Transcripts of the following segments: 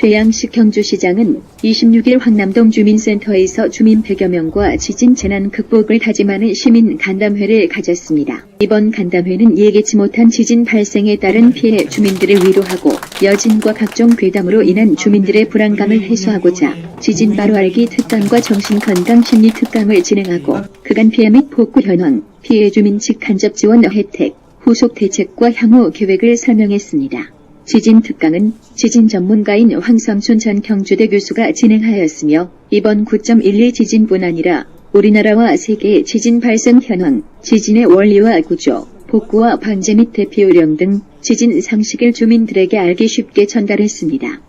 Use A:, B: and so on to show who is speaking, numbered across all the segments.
A: 최양식 경주시장은 26일 황남동 주민센터에서 주민 100여 명과 지진 재난 극복을 다짐하는 시민 간담회를 가졌습니다. 이번 간담회는 예기치 못한 지진 발생에 따른 피해 주민들을 위로하고 여진과 각종 괴담으로 인한 주민들의 불안감을 해소하고자 지진 바로 알기 특강과 정신건강 심리 특강을 진행하고 그간 피해 및 복구 현황, 피해 주민 직간접 지원 혜택, 후속 대책과 향후 계획을 설명했습니다. 지진 특강은 지진 전문가인 황삼순 전 경주대 교수가 진행하였으며 이번 9.12 지진뿐 아니라 우리나라와 세계의 지진 발생 현황, 지진의 원리와 구조, 복구와 방제 및 대피 요령 등 지진 상식을 주민들에게 알기 쉽게 전달했습니다.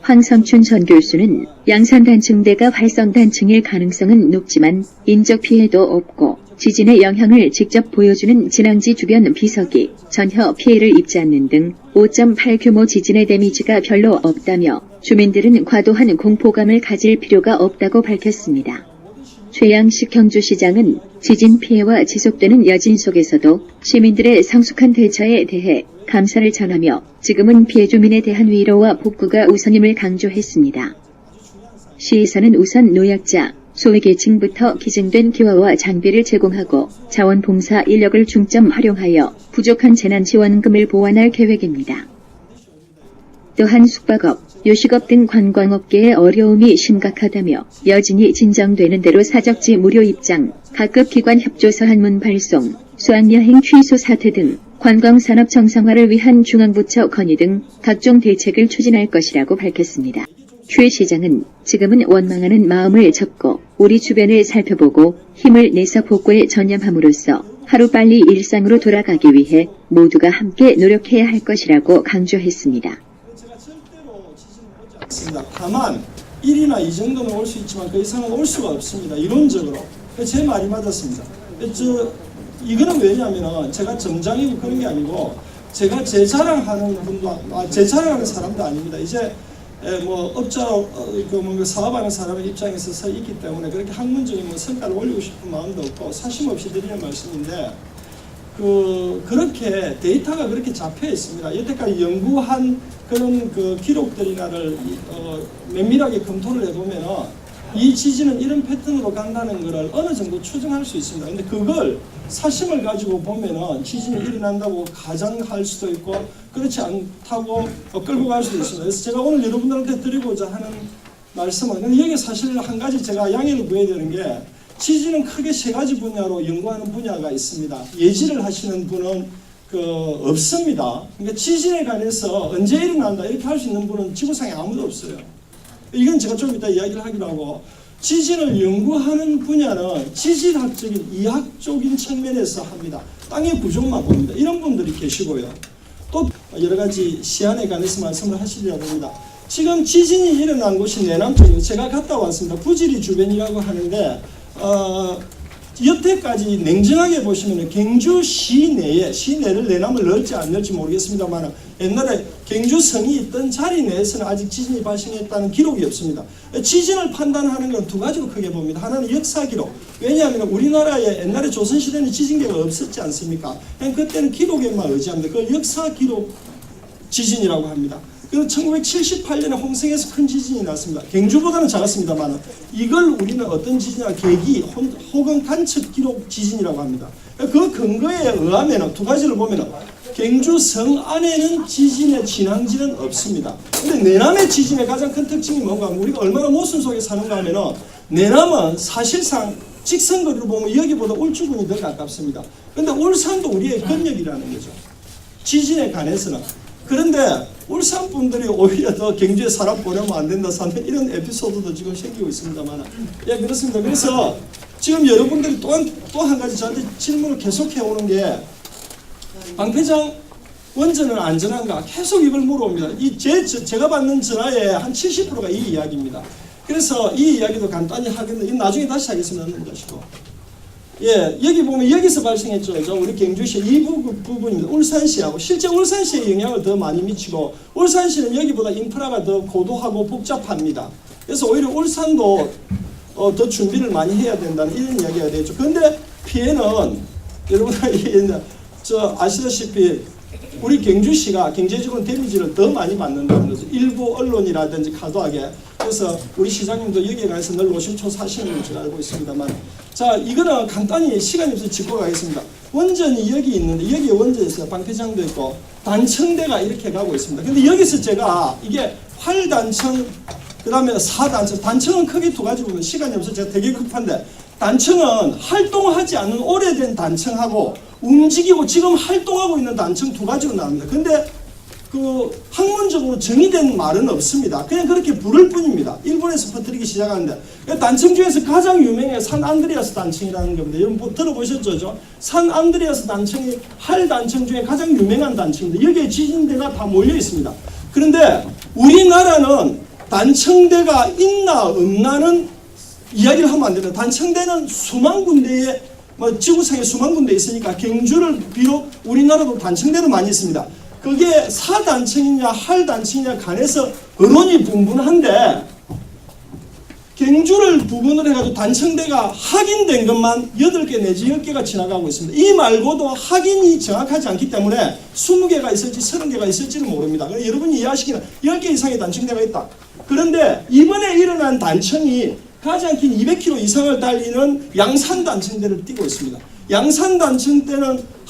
A: 황삼춘 전 교수는 양산 단층대가 활성 단층일 가능성은 높지만 인적 피해도 없고 지진의 영향을 직접 보여주는 진앙지 주변 비석이 전혀 피해를 입지 않는 등 5.8 규모 지진의 데미지가 별로 없다며 주민들은 과도한 공포감을 가질 필요가 없다고 밝혔습니다. 최양식 경주시장은 지진 피해와 지속되는 여진 속에서도 시민들의 성숙한 대처에 대해 감사를 전하며 지금은 피해 주민에 대한 위로와 복구가 우선임을 강조했습니다. 시에서는 우선 노약자, 소외계층부터 기증된 기화와 장비를 제공하고 자원봉사 인력을 중점 활용하여 부족한 재난지원금을 보완할 계획입니다. 또한 숙박업, 요식업 등 관광업계의 어려움이 심각하다며 여진이 진정되는 대로 사적지 무료 입장, 각급 기관 협조서 한문 발송, 수학여행 취소 사태 등 관광산업 정상화를 위한 중앙부처 건의 등 각종 대책을 추진할 것이라고 밝혔습니다. 최 시장은 지금은 원망하는 마음을 접고 우리 주변을 살펴보고 힘을 내서 복구에 전념함으로써 하루빨리 일상으로 돌아가기 위해 모두가 함께 노력해야 할 것이라고 강조했습니다.
B: 다만 1이나 2 정도는 올 수 있지만 그 이상은 올 수가 없습니다. 이론적으로. 제 말이 맞았습니다. 이거는 왜냐하면 제가 점장이고 그런 게 아니고 제가 제 자랑하는 분도 제 자랑하는 사람도 아닙니다. 이제 뭐 업자 사업하는 사람의 입장에서 서 있기 때문에 그렇게 학문적인 성과를 올리고 싶은 마음도 없고 사심 없이 드리는 말씀인데 그렇게 데이터가 그렇게 잡혀 있습니다. 여태까지 연구한 그런 기록들이나를 면밀하게 검토를 해보면은 이 지진은 이런 패턴으로 간다는 것을 어느 정도 추정할 수 있습니다. 근데 그걸 사심을 가지고 보면은 지진이 일어난다고 가정할 수도 있고 그렇지 않다고 끌고 갈 수도 있습니다. 그래서 제가 오늘 여러분들한테 드리고자 하는 말씀은 근데 여기 사실 한 가지 제가 양해를 구해야 되는 게 지진은 크게 세 가지 분야로 연구하는 분야가 있습니다. 예지를 하시는 분은 없습니다. 그러니까 지진에 관해서 언제 일어난다 이렇게 할 수 있는 분은 지구상에 아무도 없어요. 이건 제가 좀 이따 이야기를 하기로 하고 지진을 연구하는 분야는 지질학적인 이학적인 측면에서 합니다. 땅의 구조만 봅니다. 이런 분들이 계시고요. 또 여러 가지 시안에 관해서 말씀을 하시려고 합니다. 지금 지진이 일어난 곳이 내남 쪽이에요. 제가 갔다 왔습니다. 부지리 주변이라고 하는데 여태까지 냉정하게 보시면 경주 시내를 내남을 넣을지 안 넣을지 모르겠습니다만 옛날에 경주성이 있던 자리 내에서는 아직 지진이 발생했다는 기록이 없습니다. 지진을 판단하는 건 두 가지로 크게 봅니다. 하나는 역사 기록. 왜냐하면 우리나라에 옛날에 조선시대는 지진계가 없었지 않습니까? 그때는 기록에만 의지합니다. 그걸 역사 기록 지진이라고 합니다. 그리고 1978년에 홍성에서 큰 지진이 났습니다. 경주보다는 작았습니다만 이걸 우리는 어떤 지진이나 계기 혹은 관측 기록 지진이라고 합니다. 그 근거에 의하면 두 가지를 보면 경주성 안에는 지진의 진앙지는 없습니다. 근데 내남의 지진의 가장 큰 특징이 뭔가 하면 우리가 얼마나 모순 속에 사는가 하면 내남은 사실상 직선거리로 보면 여기보다 울주군이 더 가깝습니다. 그런데 울산도 우리의 근역이라는 거죠. 지진에 관해서는. 그런데 울산 분들이 오히려 더 경주에 사람 보내면 안 된다 사는 이런 에피소드도 지금 생기고 있습니다만 그렇습니다. 그래서 지금 여러분들이 또 한 가지 저한테 질문을 계속 해오는 게 방패장 원전은 안전한가 계속 이걸 물어옵니다. 제가 받는 전화의 한 70%가 이 이야기입니다. 그래서 이 이야기도 간단히 하겠는데 나중에 다시 하겠습니다. 여기 보면 여기서 발생했죠. 우리 경주시 이 부분입니다. 울산시하고 실제 울산시에 영향을 더 많이 미치고 울산시는 여기보다 인프라가 더 고도하고 복잡합니다. 그래서 오히려 울산도 더 준비를 많이 해야 된다는 이런 이야기가 되죠. 그런데 피해는 여러분 아시다시피 우리 경주시가 경제적으로 데미지를 더 많이 받는다는 거죠. 일부 언론이라든지 과도하게. 그래서 우리 시장님도 여기에 관해서 늘 노심초사하시는 걸 제가 알고 있습니다만, 자, 이거는 간단히 시간이 없어서 짚고 가겠습니다. 원전이 여기 있는데 여기에 원전이 있어요. 방패장도 있고 단청대가 이렇게 가고 있습니다. 근데 여기서 제가 이게 활단청, 그 다음에 사단청, 단청은 크게 두 가지 보면 시간이 없어서 제가 되게 급한데, 단청은 활동하지 않은 오래된 단청하고 움직이고 지금 활동하고 있는 단청 두 가지로 나옵니다. 근데 그 학문적으로 정의된 말은 없습니다. 그냥 그렇게 부를 뿐입니다. 일본에서 퍼뜨리기 시작하는데, 단청 중에서 가장 유명한 산 안드레아스 단청이라는 겁니다. 여러분 뭐 들어보셨죠? 산 안드레아스 단청이 활 단청 중에 가장 유명한 단청인데 여기에 지진대가 다 몰려 있습니다. 그런데 우리나라는 단청대가 있나 없나는 이야기를 하면 안 됩니다. 단청대는 수만 군데에, 지구상에 수만 군데 있으니까 경주를 비롯 우리나라도 단청대는 많이 있습니다. 그게 사단청이냐 활단청이냐 간에서 의론이 분분한데, 경주를 부근으로 해가지고 단청대가 확인된 것만 8개 내지 10개가 지나가고 있습니다. 이 말고도 확인이 정확하지 않기 때문에 20개가 있을지 30개가 있을지는 모릅니다. 여러분이 이해하시기는 10개 이상의 단청대가 있다. 그런데 이번에 일어난 단청이 가장 긴 200km 이상을 달리는 양산단청대를 띄고 있습니다. 양산단청대는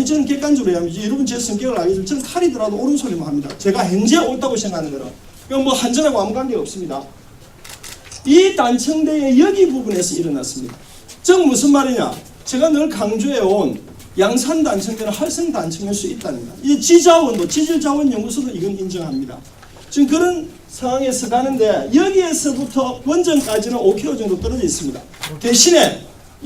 B: 저는 객관적으로 얘기하면, 여러분 제 성격을 알겠지만 저는 칼이더라도 옳은소리만 합니다. 제가 현재 옳다고 생각하는 거는. 그럼 뭐 한전하고 아무 관계가 없습니다. 이 단청대의 여기 부분에서 일어났습니다. 즉 무슨 말이냐? 제가 늘 강조해온 양산단청대는 활성단청일 수 있답니다. 이 지자원도, 지질자원연구소도 이건 인정합니다. 지금 그런 상황에서 가는데 여기에서부터 원전까지는 5km 정도 떨어져 있습니다. 대신에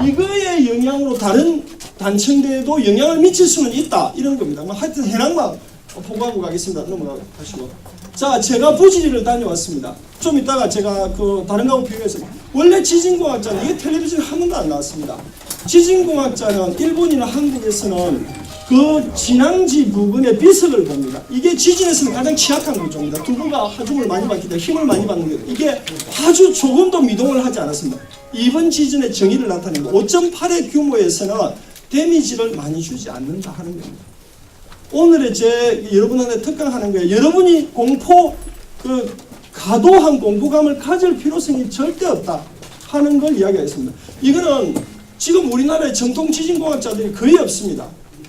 B: 이거의 영향으로 다른 단청대에도 영향을 미칠 수는 있다, 이런 겁니다. 하여튼 해낭만 보고하고 가겠습니다. 넘어가시고. 자, 제가 부지리를 다녀왔습니다. 좀 이따가 제가 다른 거하고 비교해서, 원래 지진공학자는 이게 텔레비전에 한 번도 안 나왔습니다. 지진공학자는 일본이나 한국에서는 그 진앙지 부근의 비석을 봅니다. 이게 지진에서는 가장 취약한 구조입니다. 두부가 하중을 많이 받기 때문에 힘을 많이 받는 거예요. 이게 아주 조금도 미동을 하지 않았습니다. 이번 지진의 정의를 나타냅니다. 5.8의 규모에서는 데미지를 많이 주지 않는다 하는 겁니다. 오늘의 여러분한테 특강하는 거예요. 여러분이 과도한 공포감을 가질 필요성이 절대 없다 하는 걸 이야기하겠습니다. 이거는 지금 우리나라의 정통 지진공학자들이 거의 없습니다.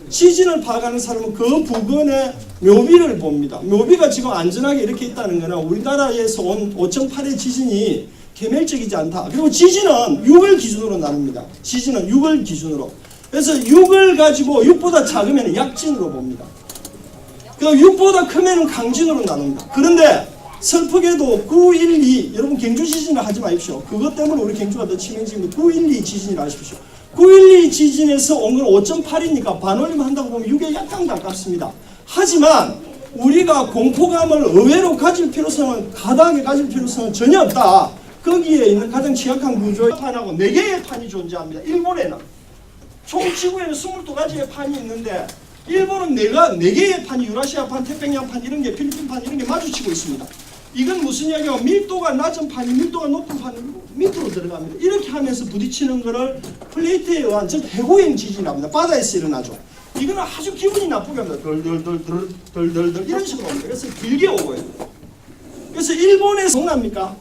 B: 지진을 파악하는 사람은 그 부근의 묘비를 봅니다. 묘비가 지금 안전하게 이렇게 있다는 거는 우리나라에서 온 5.8의 지진이 개멸적이지 않다. 그리고 지진은 6을 기준으로 나눕니다. 지진은 6을 기준으로. 그래서 6을 가지고 6보다 작으면 약진으로 봅니다. 6보다 크면 강진으로 나눕니다. 그런데 슬프게도 912, 여러분 경주 지진을 하지 마십시오. 그것 때문에 우리 경주가 더 치명적입니다. 912 지진이라 하십시오. 912 지진에서 온 건 5.8이니까 반올림 한다고 보면 6에 약간 가깝습니다. 하지만 우리가 공포감을 의외로 가질 필요성은, 가다하게 가질 필요성은 전혀 없다. 거기에 있는 가장 취약한 구조의 판하고 4개의 판이 존재합니다. 일본에는 총 지구에는 22가지의 판이 있는데 일본은 4개의 판이, 유라시아판, 태평양판 이런 게, 필리핀판 이런 게 마주치고 있습니다. 이건 무슨 이야기가, 밀도가 낮은 판이 밀도가 높은 판이 밑으로 들어갑니다. 이렇게 하면서 부딪히는 거를 플레이트에 의한, 즉 해고행 지진이랍니다. 바다에서 일어나죠. 이거는 아주 기분이 나쁘게 합니다. 덜덜덜 이런 식으로 옵니다. 그래서 길게 오고요. 그래서 일본에서 동납니까?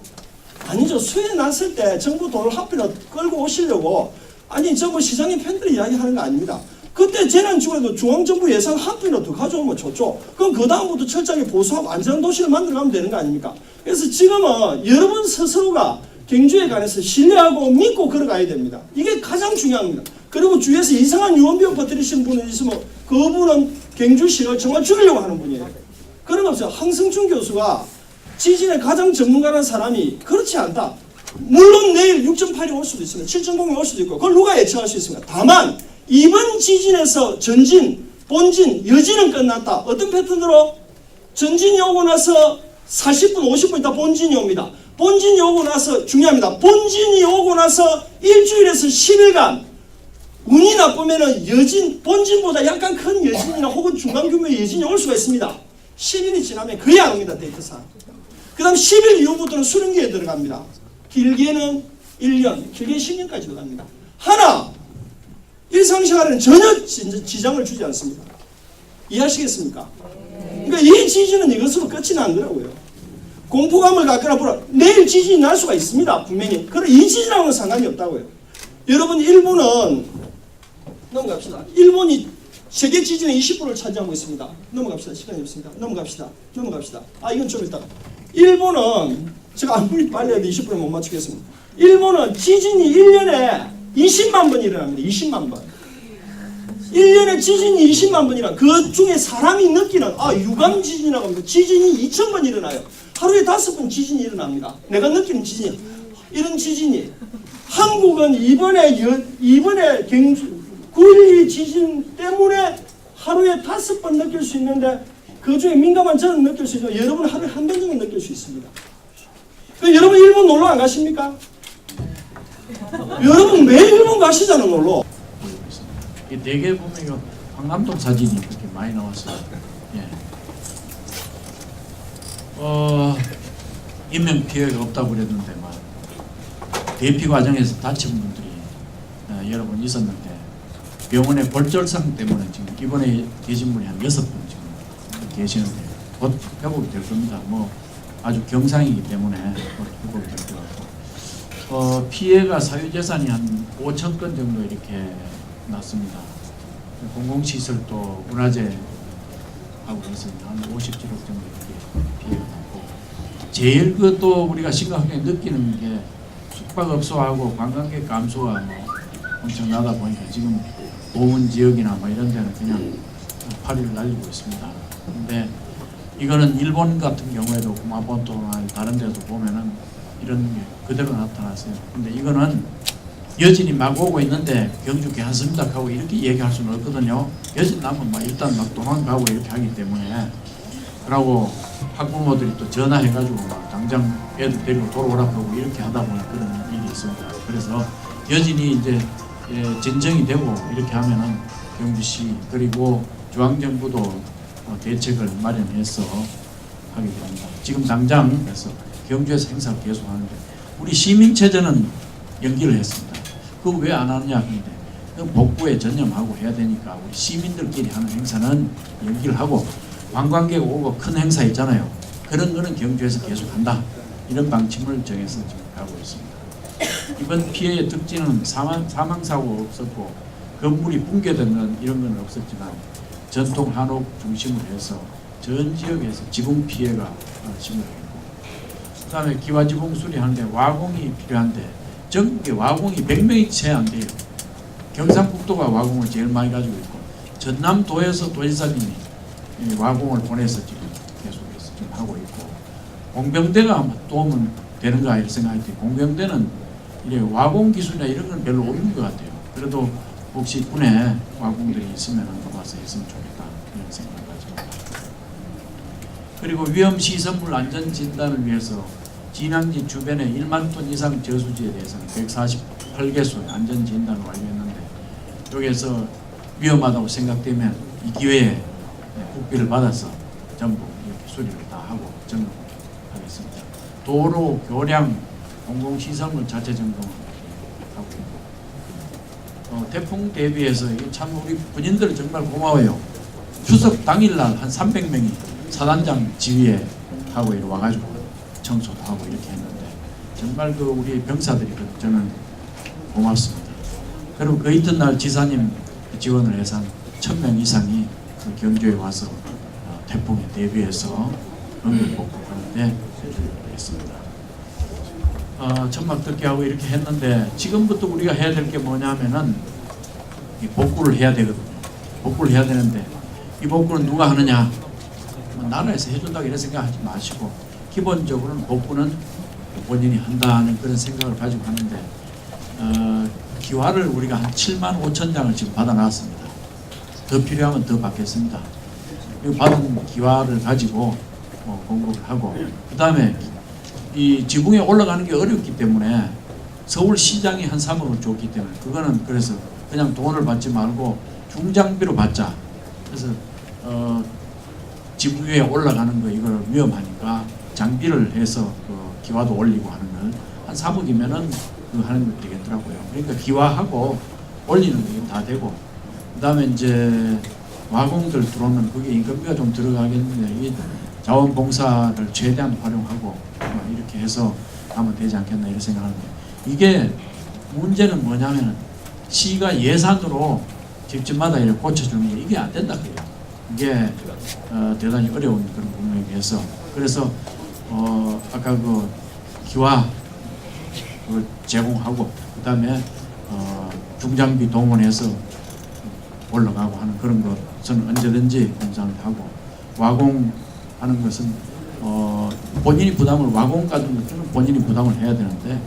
B: 아니죠. 수해 났을 때 정부 돈을 하필 끌고 오시려고, 아니 저 뭐 시장님 팬들이 이야기하는 거 아닙니다. 그때 재난지원에도 중앙정부 예산 한 푼이라도 더 가져오면 좋죠. 그럼 그 다음부터 철저하게 보수하고 안전한 도시를 만들어가면 되는 거 아닙니까? 그래서 지금은 여러분 스스로가 경주에 관해서 신뢰하고 믿고 걸어가야 됩니다. 이게 가장 중요합니다. 그리고 주위에서 이상한 유언비어 퍼뜨리시는 분이 있으면 그분은 경주시를 정말 죽이려고 하는 분이에요. 그런 거 없어요. 황승춘 교수가 지진의 가장 전문가라는 사람이 그렇지 않다. 물론 내일 6.8이 올 수도 있습니다. 7.0이 올 수도 있고 그걸 누가 예측할 수 있습니다. 다만 이번 지진에서 전진, 본진, 여진은 끝났다. 어떤 패턴으로? 전진이 오고 나서 40분, 50분 있다 본진이 옵니다. 본진이 오고 나서, 중요합니다. 본진이 오고 나서 일주일에서 10일간 운이 나쁘면은 여진, 본진보다 약간 큰 여진이나 혹은 중간 규모의 여진이 올 수가 있습니다. 10일이 지나면 거의 안 옵니다. 데이터상. 그 다음 10일 이후부터는 수령기에 들어갑니다. 길게는 1년, 길게 10년까지 들어갑니다. 하나, 일상생활에는 전혀 지장을 주지 않습니다. 이해하시겠습니까? 그러니까 이 지진은 이것으로 끝이 난 거라고요. 공포감을 갖거나 보라. 내일 지진이 날 수가 있습니다. 분명히. 그럼 이 지진하고는 상관이 없다고요. 여러분 일본은 넘어갑시다. 일본이 세계 지진의 20%를 차지하고 있습니다. 넘어갑시다. 시간이 없습니다. 넘어갑시다. 이건 좀 이따가. 일본은 제가 아무리 빨리 해도 20%를 못 맞추겠습니다. 일본은 지진이 1년에 20만 번 일어납니다. 20만 번. 1년에 지진이 20만 번이라 그 중에 사람이 느끼는 유감 지진이라고 합니다. 지진이 2,000번 일어나요. 하루에 5번 지진이 일어납니다. 내가 느끼는 지진. 이런 지진이 한국은 이번에 경주 9.12 지진 때문에 하루에 5번 느낄 수 있는데 그 중에 민감한 저는 느낄 수 있지만 여러분 하루에 한 번 정도 느낄 수 있습니다. 여러분 일본 놀러 안 가십니까? 여러분 매일 일본 가시잖아 놀러.
C: 이 대개 보면 이거 황남동 사진이 그렇게 많이 나왔어요. 예. 인명 피해가 없다고 그랬는데만 대피 과정에서 다친 분들이 여러 분 있었는데 병원의 골절상 때문에 지금 입원해 계신 분이 한 6분 지금 계시는데 곧 회복이 될 겁니다. 뭐 아주 경상이기 때문에 곧 회복이 될 것 같고 피해가 사유재산이 한 5천 건 정도 이렇게 났습니다. 공공시설도 문화재 하고 해서 한 57억 정도 이렇게 피해가 났고 제일 또 우리가 심각하게 느끼는 게 숙박업소하고 관광객 감소가 뭐 엄청나다 보니까 지금 보문 지역이나 뭐 이런 데는 그냥 파리를 날리고 있습니다. 근데 이거는 일본 같은 경우에도 구마본토나 다른 데도 보면은 이런 게 그대로 나타났어요. 근데 이거는 여진이 막 오고 있는데 경주 괜찮습니다 하고 이렇게 얘기할 수는 없거든요. 여진 나면 막 일단 막 도망가고 이렇게 하기 때문에 그러고 학부모들이 또 전화해가지고 막 당장 애들 데리고 돌아오라고 하고 이렇게 하다 보니 그런 일이 있습니다. 그래서 여진이 이제 진정이 되고 이렇게 하면은 경주시 그리고 중앙정부도 대책을 마련해서 하게 됩니다. 지금 당장 그래서 경주에서 행사를 계속하는데 우리 시민체전은 연기를 했습니다. 그거 왜 안 하느냐 하는데 복구에 전념하고 해야 되니까 우리 시민들끼리 하는 행사는 연기를 하고 관광객 오고 큰 행사 있잖아요. 그런 거는 경주에서 계속한다. 이런 방침을 정해서 지금 가고 있습니다. 이번 피해의 특징은 사망사고가 없었고 건물이 붕괴된 건 이런 건 없었지만 전통 한옥 중심으로 해서 전 지역에서 지붕 피해가 심각했고 그 다음에 기와지붕 수리하는데 와공이 필요한데 전국에 와공이 100명이 채 안 돼요. 경상북도가 와공을 제일 많이 가지고 있고 전남도에서 도지사님이 와공을 보내서 지금 계속해서 지금 하고 있고 공병대가 도움은 되는가 이렇게 생각했더니 공병대는 이제 와공 기술이나 이런 건 별로 없는 것 같아요. 그래도 혹시 군에 와공들이 있으면 와서 했으면 좋겠다 이런 생각을 가지고 그리고 위험시설물 안전진단을 위해서 진앙지 주변에 1만 톤 이상 저수지에 대해서는 148개소의 안전진단을 완료했는데 여기에서 위험하다고 생각되면 이 기회에 국비를 받아서 전부 이렇게 수리를 다 하고 점검하겠습니다. 도로, 교량, 공공시설물 자체 점검을 하고 있고 태풍 대비해서 참 우리 군인들 정말 고마워요. 추석 당일날 한 300명이 사단장 지휘에 하고 이렇게 와가지고 청소도 하고 이렇게 했는데 정말 그 우리 병사들이 저는 고맙습니다. 그리고 그 이튿날 지사님 지원을 해서 한 1000명 이상이 그 경주에 와서 태풍에 대비해서 응급 복구하는데 했습니다. 천막 뜯기 하고 이렇게 했는데 지금부터 우리가 해야 될 게 뭐냐면은 이 복구를 해야 되거든요. 복구를 해야 되는데 이 복구는 누가 하느냐? 뭐 나라에서 해준다고 이런 생각하지 마시고 기본적으로는 복구는 본인이 한다는 그런 생각을 가지고 하는데 기와를 우리가 한 7만 5천 장을 지금 받아놨습니다. 더 필요하면 더 받겠습니다. 이 받은 기와를 가지고 공급을 하고 그 다음에 이 지붕에 올라가는 게 어렵기 때문에 서울시장이 한 3억을 줬기 때문에 그거는 그래서 그냥 돈을 받지 말고 중장비로 받자. 그래서 지붕 위에 올라가는 거 이걸 위험하니까 장비를 해서 그 기와도 올리고 하는 걸 한 3억이면은 그 하는 거 되겠더라고요. 그러니까 기와하고 올리는 게 다 되고 그 다음에 이제 와공들 들어오면 그게 인건비가 좀 들어가겠는데 이 자원봉사를 최대한 활용하고 이렇게 해서 하면 되지 않겠나 이런 생각하는데, 이게 문제는 뭐냐면 시가 예산으로 집집마다 이렇게 고쳐주는 게 이게 안 된다 그래요. 이게 대단히 어려운 그런 부분에 비해서. 그래서 아까 그 기와 그 제공하고 그다음에 중장비 동원해서 올라가고 하는 그런 것은 언제든지 공상을 하고, 와공하는 것은 본인이 부담을, 와공 같은 것들은 본인이 부담을 해야 되는데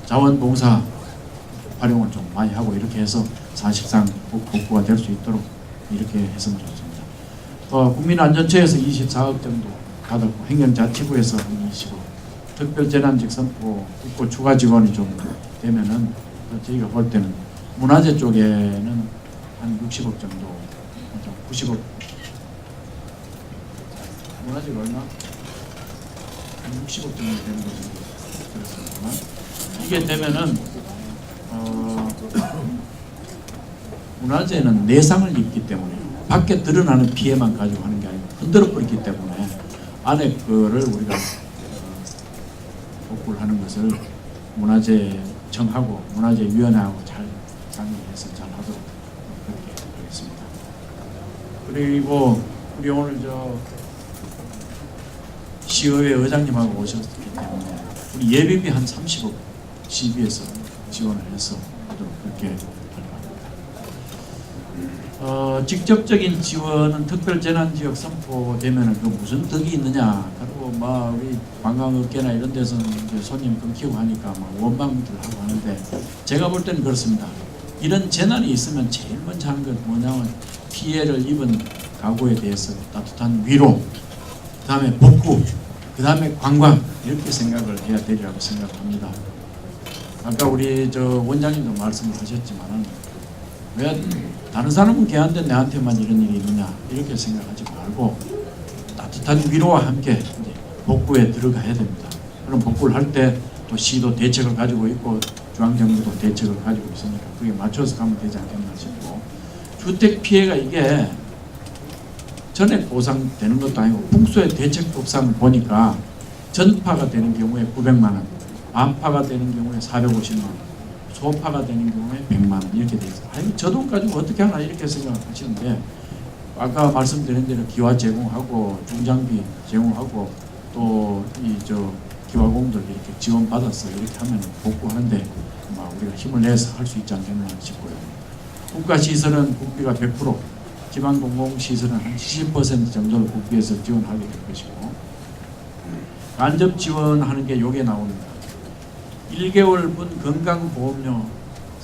C: 자원봉사 활용을 좀 많이 하고 이렇게 해서 사실상 복구가 될 수 있도록 이렇게 했으면 좋습니다. 국민안전처에서 24억 정도 받았고, 행정자치부에서 20억, 특별재난직 선포 있고 추가 지원이 좀 되면은 저희가 볼 때는 문화재 쪽에는 한 60억 정도, 90억, 문화재가 얼마? 한 60억 정도 되는 거죠. 그렇습니다. 이게 되면은 문화재는 내상을 입기 때문에 밖에 드러나는 피해만 가지고 하는 게 아니고 흔들어 버리기 때문에 안에 거를 우리가 복구를 하는 것을 문화재청하고 문화재위원회하고 잘 상의해서 잘 하도록 그렇게 하겠습니다. 그리고 우리 오늘 시의회 의장님하고 오셨기 때문에 우리 예비비 한 30억 시비에서 지원을 해서 하도록 그렇게 할 겁니다. 직접적인 지원은 특별재난지역 선포되면은 그 무슨 덕이 있느냐. 그리고 우리 관광업계나 이런 데서는 이제 손님 끊기고 하니까 원방들 하고 하는데, 제가 볼 때는 그렇습니다. 이런 재난이 있으면 제일 먼저 하는 건 뭐냐면 피해를 입은 가구에 대해서 따뜻한 위로, 그 다음에 복구, 그 다음에 관광, 이렇게 생각을 해야 되리라고 생각합니다. 아까 우리 원장님도 말씀을 하셨지만은 왜 다른 사람은 걔한테 내한테만 이런 일이 있느냐 이렇게 생각하지 말고 따뜻한 위로와 함께 이제 복구에 들어가야 됩니다. 그럼 복구를 할 때 또 시도 대책을 가지고 있고 중앙정부도 대책을 가지고 있으니까 그게 맞춰서 가면 되지 않겠나 싶고, 주택 피해가 이게 전액 보상되는 것도 아니고 풍수의 대책법상을 보니까 전파가 되는 경우에 900만 원, 반파가 되는 경우에 450만 원, 소파가 되는 경우에 100만 원 이렇게 돼 있어요. 아니 저 돈 가지고 어떻게 하나 이렇게 생각하시는데, 아까 말씀드린 대로 기와 제공하고 중장비 제공하고 또 기와공들 이렇게 지원받아서 이렇게 하면 복구하는데 우리가 힘을 내서 할 수 있지 않겠나 싶고요. 국가시설은 국비가 100%, 지방공공시설은 한 70% 정도를 국비에서 지원하게 될 것이고, 간접 지원하는 게 요게 나옵니다. 1개월분 건강보험료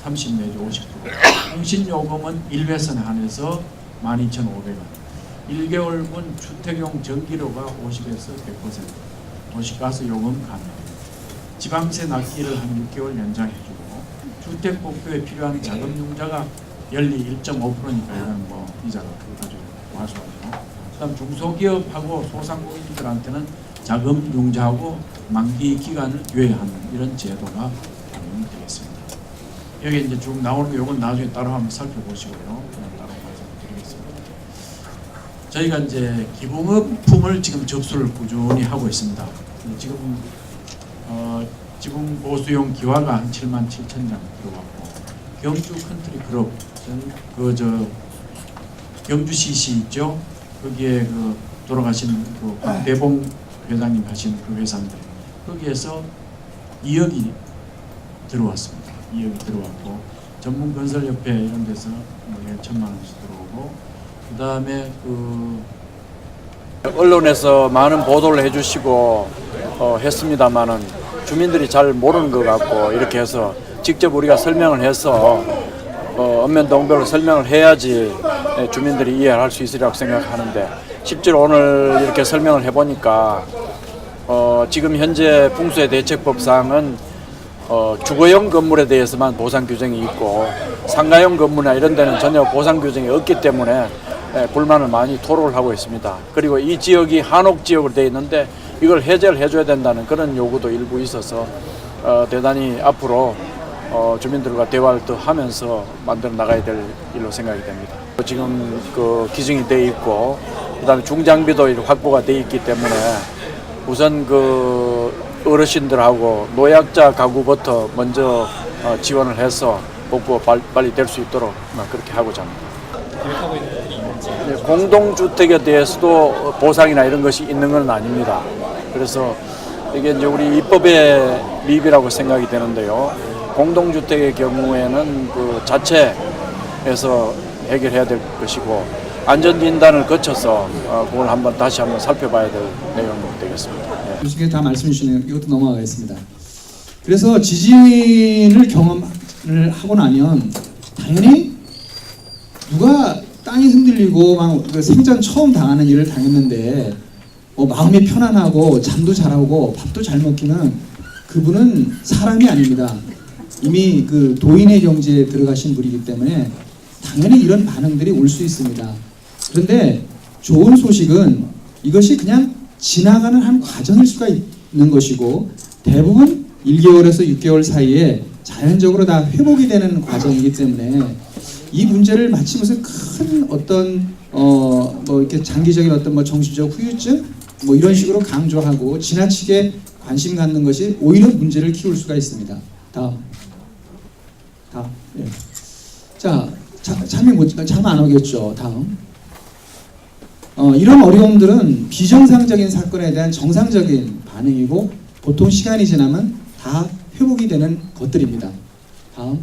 C: 30 내지 50%, 통신요금은 1회선에 한해서 12,500원, 1개월분 주택용 전기료가 50에서 100%, 도시가스 요금 감면, 지방세 납기를 한 6개월 연장해주고, 주택복구에 필요한 자금융자가 연리 1.5%니까 이건 이자가 아주 와수하죠. 그다음 중소기업하고 소상공인들한테는 자금융자하고 만기 기간을 유예하는 이런 제도가 적용이 되겠습니다. 여기 이제 쭉 나오는 거 이건 나중에 따로 한번 살펴보시고요. 그냥 따로 말씀드리겠습니다. 저희가 이제 기부금품을 지금 접수를 꾸준히 하고 있습니다. 지금 지붕 보수용 기와가 한 77,000장 들어왔고, 경주 컨트리 그룹 경주 CC 있죠? 거기에 돌아가신 황대봉 회장님 하신 그 회사인데 거기에서 2억이 들어왔습니다. 2억이 들어왔고, 전문건설협회 이런 데서 1천만 원씩 들어오고, 그 다음에
D: 언론에서 많은 보도를 해주시고 했습니다만은 주민들이 잘 모르는 것 같고, 이렇게 해서 직접 우리가 설명을 해서 읍면동별로 설명을 해야지 주민들이 이해할 수 있으리라고 생각하는데, 실제로 오늘 이렇게 설명을 해보니까 지금 현재 풍수의 대책법상은 주거용 건물에 대해서만 보상 규정이 있고 상가용 건물이나 이런 데는 전혀 보상 규정이 없기 때문에 불만을 많이 토로를 하고 있습니다. 그리고 이 지역이 한옥 지역으로 되어 있는데 이걸 해제를 해줘야 된다는 그런 요구도 일부 있어서 대단히 앞으로 주민들과 대화를 더 하면서 만들어 나가야 될 일로 생각이 됩니다. 지금 그 기증이 돼 있고 그다음에 중장비도 이렇게 확보가 돼 있기 때문에 우선 그 어르신들하고 노약자 가구부터 먼저 지원을 해서 복구가 빨리 될 수 있도록 그렇게 하고자 합니다. 네, 공동주택에 대해서도 보상이나 이런 것이 있는 건 아닙니다. 그래서 이게 이제 우리 입법의 미비라고 생각이 되는데요. 공동주택의 경우에는 그 자체에서 해결해야 될 것이고 안전진단을 거쳐서 그걸 다시 한번 살펴봐야 될 내용이 되겠습니다. 네.
E: 교수님께서 다 말씀해 주시네요. 이것도 넘어가겠습니다. 그래서 지진을 경험을 하고 나면 당연히 누가 땅이 흔들리고 막 생전 처음 당하는 일을 당했는데 마음이 편안하고 잠도 잘 오고 밥도 잘 먹기는 그분은 사람이 아닙니다. 이미 그 도인의 경지에 들어가신 분이기 때문에 당연히 이런 반응들이 올 수 있습니다. 그런데 좋은 소식은 이것이 그냥 지나가는 한 과정일 수가 있는 것이고 대부분 1개월에서 6개월 사이에 자연적으로 다 회복이 되는 과정이기 때문에 이 문제를 마치 무슨 큰 어떤 뭐 이렇게 장기적인 어떤 뭐 정신적 후유증 뭐 이런 식으로 강조하고 지나치게 관심 갖는 것이 오히려 문제를 키울 수가 있습니다. 다음. 예. 자, 잠 안 오겠죠. 다음. 이런 어려움들은 비정상적인 사건에 대한 정상적인 반응이고 보통 시간이 지나면 다 회복이 되는 것들입니다. 다음.